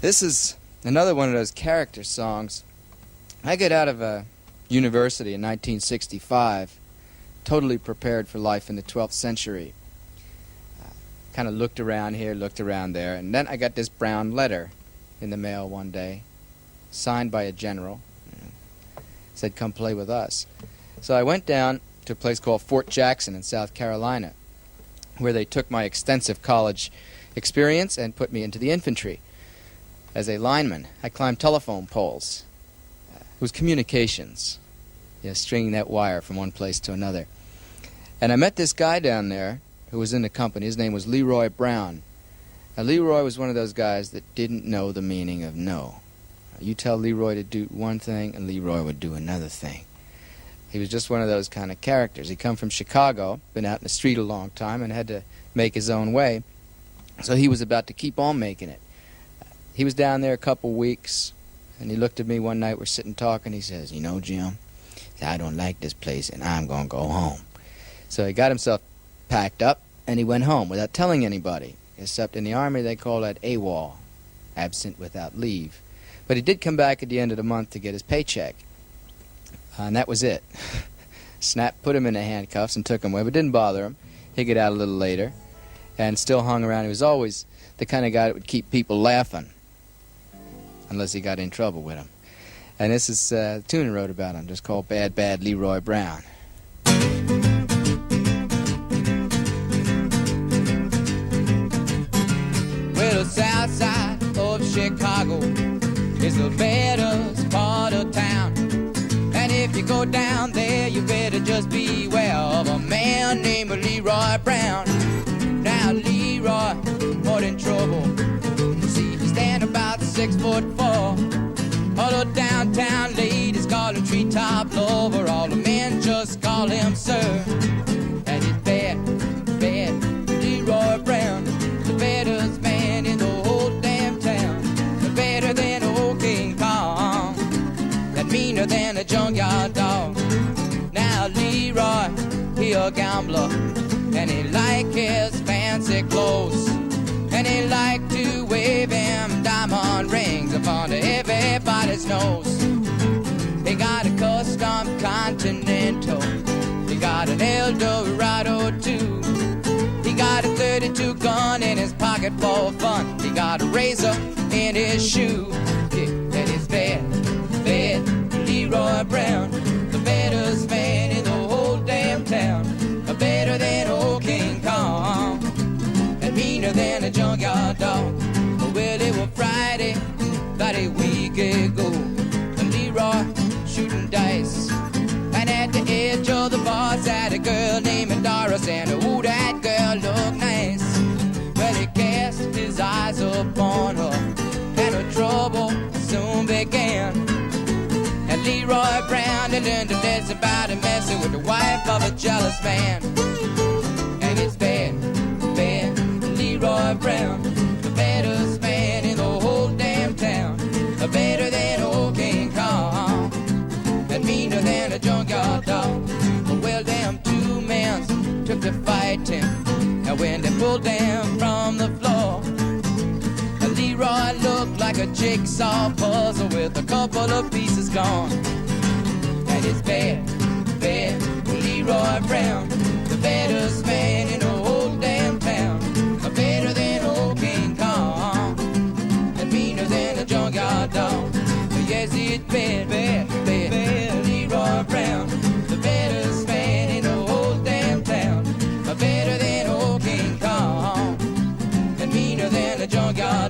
This is another one of those character songs. I got out of university in 1965, totally prepared for life in the 12th century. Kind of looked around here, looked around there, and then I got this brown letter in the mail one day, signed by a general. Said, "Come play with us." So I went down to a place called Fort Jackson in South Carolina, where they took my extensive college experience and put me into the infantry. As a lineman, I climbed telephone poles. It was communications, stringing that wire from one place to another. And I met this guy down there who was in the company. His name was Leroy Brown. Now, Leroy was one of those guys that didn't know the meaning of no. You tell Leroy to do one thing, and Leroy would do another thing. He was just one of those kind of characters. He come from Chicago, been out in the street a long time, and had to make his own way. So he was about to keep on making it. He was down there a couple weeks, and he looked at me one night. We're sitting talking. He says, "You know, Jim, I don't like this place, and I'm going to go home." So he got himself packed up, and he went home without telling anybody, except in the Army they call that AWOL, absent without leave. But he did come back at the end of the month to get his paycheck, and that was it. Snap put him in the handcuffs and took him away, but didn't bother him. He'd get out a little later and still hung around. He was always the kind of guy that would keep people laughing, unless he got in trouble with him. And this is a tune I wrote about him, just called Bad, Bad Leroy Brown. Well, the south side of Chicago is the baddest part of town. And if you go down there, you better just beware of a man named Leroy Brown. Now Leroy, more in trouble. See, he stand about 6'4". All the downtown ladies call him treetop lover. All the men just call him sir. And he's bad, bad Leroy Brown, the baddest man in the whole damn town. Better than old King Kong, and meaner than a junkyard dog. Now Leroy, he a gambler, and he like his fancy clothes, and he like to wave him diamond rings upon everybody's nose. He got a custom Continental, he got an Eldorado too. He got a 32 gun in his pocket for fun. He got a razor in his shoe. Yeah, and it's bad, bad Leroy Brown, the baddest man in the whole damn town. Better than old King Kong, and meaner than a junkyard dog. Well, it was Friday, about a week ago, and Leroy shooting dice. And at the edge of the bar sat a girl named Doris, and ooh, that girl looked nice. Well, he cast his eyes upon her, and her trouble soon began. And Leroy Brown had learned a lesson about messing with the wife of a jealous man. And it's bad, bad Leroy Brown, the baddest man in the whole damn town. Better than old King Kong, and meaner than a junkyard dog. Well, them two men took to fighting, and when they pulled them from the floor, Leroy looked like a jigsaw puzzle with a couple of pieces gone. And it's bad, bad Leroy Brown, the baddest man in the whole damn town. Better than old King Kong, and meaner than a junkyard dog. Yes, it's bad, bad, bad, bad Leroy Brown, the baddest man in the whole damn town. Better than old King Kong, and meaner than a junkyard